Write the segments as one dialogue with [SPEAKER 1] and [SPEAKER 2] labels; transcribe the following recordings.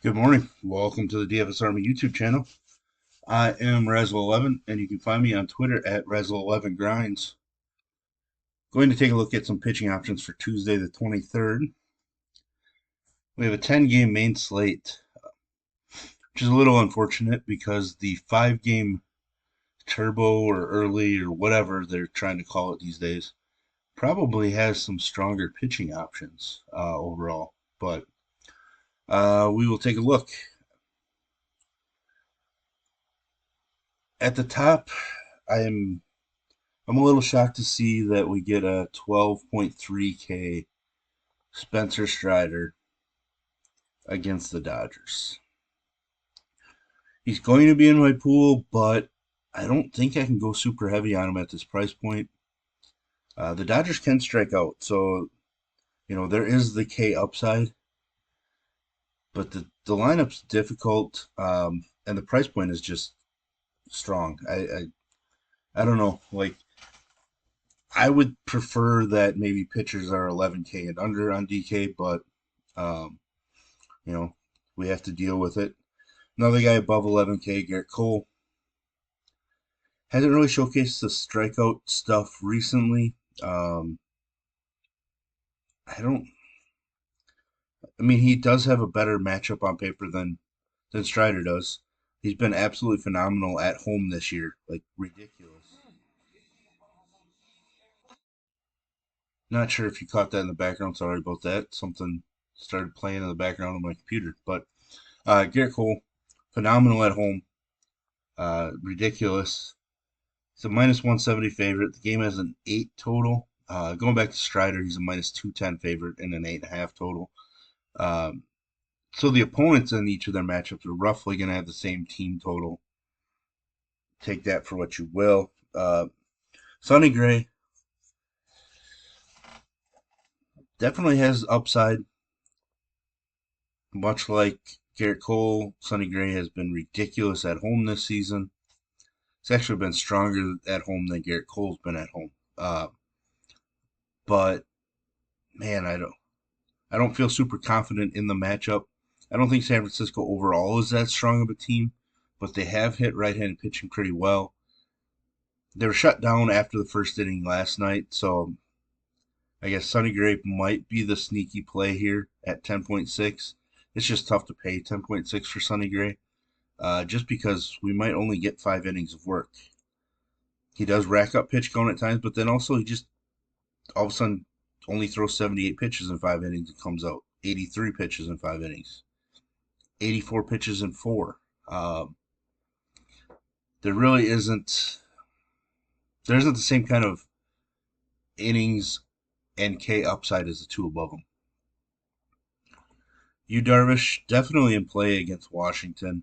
[SPEAKER 1] Good morning. Welcome to the DFS Army YouTube channel. I am Razzle11, and you can find me on Twitter at Razzle11Grinds. Going to take a look at some pitching options for Tuesday, the 23rd. We have a 10-game main slate, which is a little unfortunate because the 5-game turbo or early or whatever they're trying to call it these days probably has some stronger pitching options overall. But we will take a look. At the top, I am I'm a little shocked to see that we get a 12.3K Spencer Strider against the Dodgers. He's going to be in my pool, but I don't think I can go super heavy on him at this price point. The Dodgers can strike out, so there is the K upside, but the lineup's difficult, and the price point is just strong. I don't know, like I would prefer that maybe pitchers are 11K and under on DK, but um, you know, we have to deal with it. Another guy above 11K, Garrett Cole, hasn't really showcased the strikeout stuff recently. Um, I don't. I mean, he does have a better matchup on paper than Strider does. He's been absolutely phenomenal at home this year, like ridiculous. Not sure if you caught that in the background. Sorry about that. Something started playing in the background on my computer. But Garrett Cole, phenomenal at home. Ridiculous. It's a minus 170 favorite. The game has an 8 total. Going back to Strider, he's a minus 210 favorite and an 8.5 total. Um, so the opponents in each of their matchups are roughly going to have the same team total. Take that for what you will. Sonny Gray definitely has upside, much like Garrett Cole. Sonny Gray has been ridiculous at home this season. It's actually been stronger at home than Garrett Cole's been at home. But man, I don't feel super confident in the matchup. I don't think San Francisco overall is that strong of a team, but they have hit right-handed pitching pretty well. They were shut down after the first inning last night, so I guess Sonny Gray might be the sneaky play here at 10.6. It's just tough to pay 10.6 for Sonny Gray, just because we might only get 5 innings of work. He does rack up pitch count at times, but then also he just all of a sudden only throws 78 pitches in 5 innings and comes out 83 pitches in 5 innings, 84 pitches in four. There really isn't there isn't the same kind of innings and K upside as the two above him. Yu Darvish definitely in play against Washington.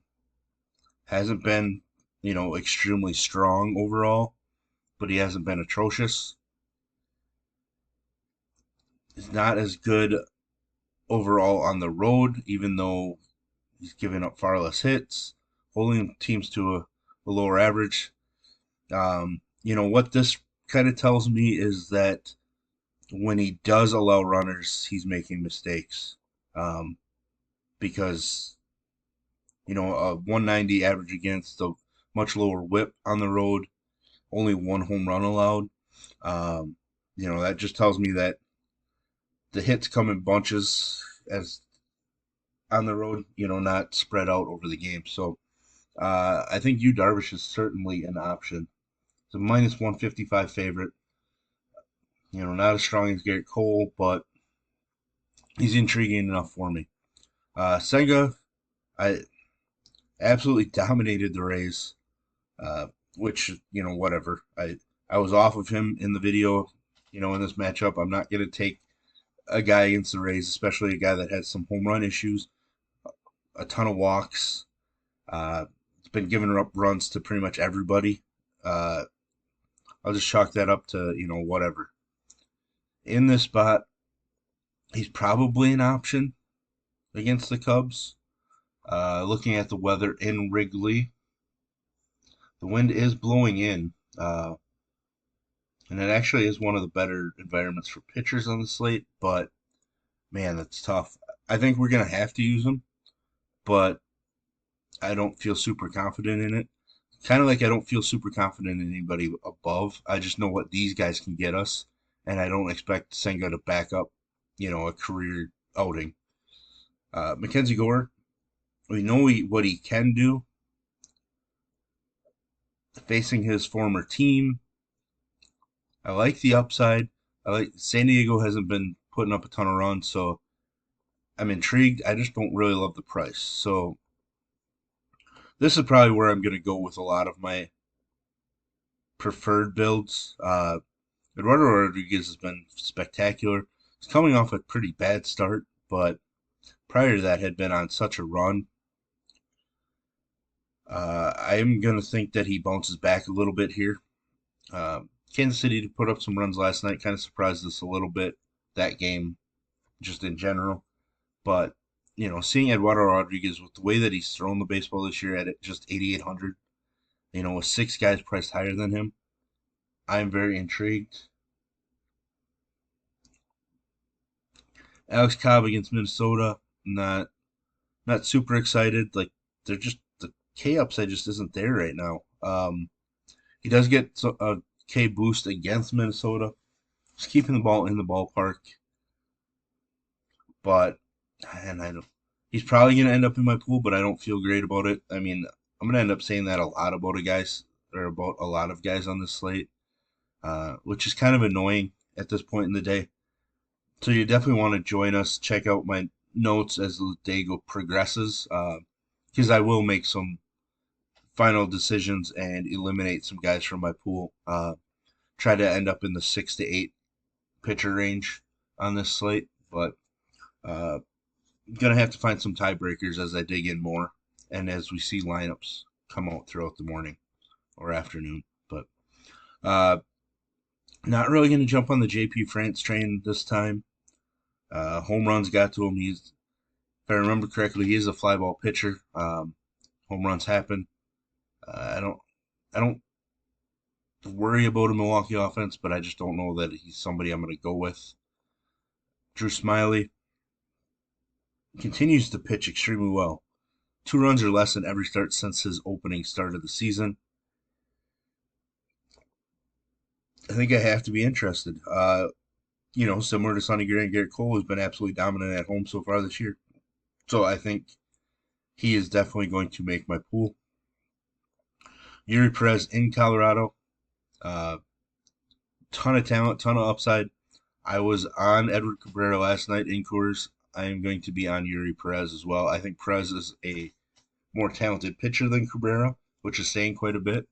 [SPEAKER 1] Hasn't been, extremely strong overall, but he hasn't been atrocious. He's not as good overall on the road, even though he's giving up far less hits, holding teams to a lower average. What this kind of tells me is that when he does allow runners, he's making mistakes. Because, a 190 average against a much lower whip on the road, only one home run allowed. That just tells me that the hits come in bunches as on the road, not spread out over the game. So I think Yu Darvish is certainly an option. It's a minus 155 favorite. Not as strong as Garrett Cole, but he's intriguing enough for me. Senga, I absolutely dominated the Rays, which, whatever. I was off of him in the video, in this matchup. I'm not going to take a guy against the Rays, especially a guy that has some home run issues, a ton of walks. It's been giving up runs to pretty much everybody. I'll just chalk that up to, whatever. In this spot, he's probably an option against the Cubs. Looking at the weather in Wrigley, the wind is blowing in, and it actually is one of the better environments for pitchers on the slate, but man, that's tough. I think we're going to have to use him. but I don't feel super confident in it. Kind of like I don't feel super confident in anybody above. I just know what these guys can get us, and I don't expect Senga to back up, a career outing. Mackenzie Gore, we know what he can do facing his former team. I like the upside. I like San Diego hasn't been putting up a ton of runs, so I'm intrigued. I just don't really love the price. So this is probably where I'm going to go with a lot of my preferred builds. Eduardo Rodriguez has been spectacular. He's coming off a pretty bad start, but prior to that had been on such a run. I'm going to think that he bounces back a little bit here. Kansas City put up some runs last night, kind of surprised us a little bit, that game, just in general. But, seeing Eduardo Rodriguez with the way that he's thrown the baseball this year at just 8,800, with six guys priced higher than him, I'm very intrigued. Alex Cobb against Minnesota, not super excited. Like they're just the K upside just isn't there right now. He does get a K boost against Minnesota, just keeping the ball in the ballpark. But and I don't. He's probably gonna end up in my pool, but I don't feel great about it. I mean, I'm gonna end up saying that a lot about about a lot of guys on this slate, which is kind of annoying at this point in the day. So you definitely want to join us. Check out my notes as the day progresses, because I will make some final decisions and eliminate some guys from my pool. Try to end up in the 6 to 8 pitcher range on this slate, but gonna have to find some tiebreakers as I dig in more and as we see lineups come out throughout the morning or afternoon. But not really gonna jump on the JP France train this time. Home runs got to him. If I remember correctly, he is a fly ball pitcher. Home runs happen. I don't worry about a Milwaukee offense, but I just don't know that he's somebody I'm going to go with. Drew Smiley continues to pitch extremely well. 2 runs or less in every start since his opening start of the season. I think I have to be interested. Similar to Sonny Gray and Garrett Cole, has been absolutely dominant at home so far this year. So I think he is definitely going to make my pool. Yuri Perez in Colorado. Ton of talent, ton of upside. I was on Edward Cabrera last night in Coors. I am going to be on Yuri Perez as well. I think Perez is a more talented pitcher than Cabrera, which is saying quite a bit.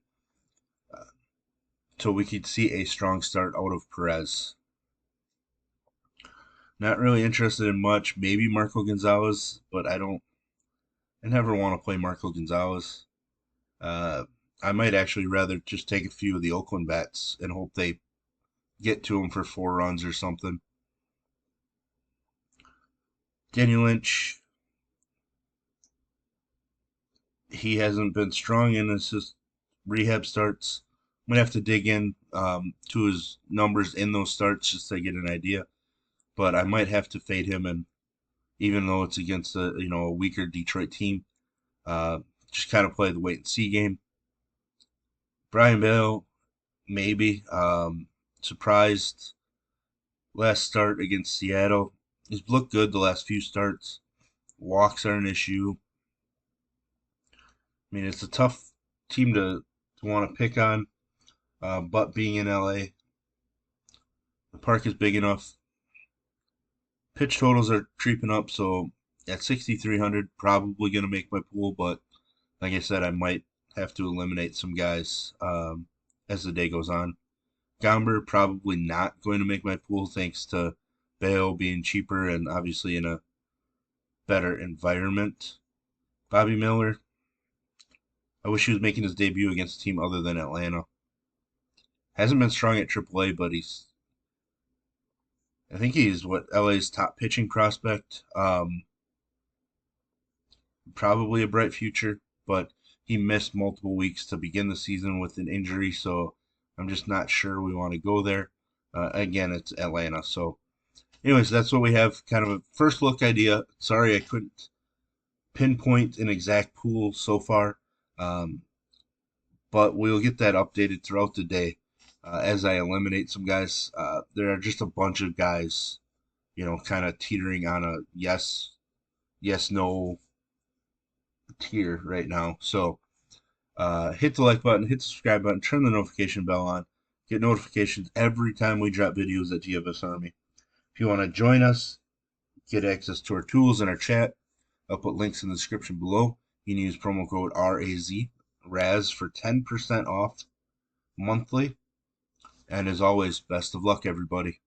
[SPEAKER 1] So we could see a strong start out of Perez. Not really interested in much. Maybe Marco Gonzalez, but I never want to play Marco Gonzalez. I might actually rather just take a few of the Oakland bats and hope they get to him for 4 runs or something. Danny Lynch, he hasn't been strong in his rehab starts. I'm gonna have to dig in to his numbers in those starts just to get an idea. But I might have to fade him, and even though it's against a weaker Detroit team, just kind of play the wait and see game. Brian Bale, maybe surprised last start against Seattle. He's looked good the last few starts. Walks are an issue. I mean, it's a tough team to want to pick on, but being in LA, the park is big enough. Pitch totals are creeping up, so at 6,300, probably going to make my pool, but like I said, I might have to eliminate some guys as the day goes on. Gomber, probably not going to make my pool thanks to Bale being cheaper and obviously in a better environment. Bobby Miller, I wish he was making his debut against a team other than Atlanta. Hasn't been strong at AAA, but I think he's LA's top pitching prospect. Probably a bright future, but he missed multiple weeks to begin the season with an injury, so I'm just not sure we want to go there. Again, it's Atlanta. So, anyways, that's what we have. Kind of a first look idea. Sorry I couldn't pinpoint an exact pool so far, um, but we'll get that updated throughout the day as I eliminate some guys. There are just a bunch of guys, kind of teetering on a yes, no tier right now. So hit the like button, hit the subscribe button, turn the notification bell on, get notifications every time we drop videos at DFS Army. If you want to join us, get access to our tools and our chat, I'll put links in the description below. You can use promo code RAZ for 10% off monthly. And as always, best of luck, everybody.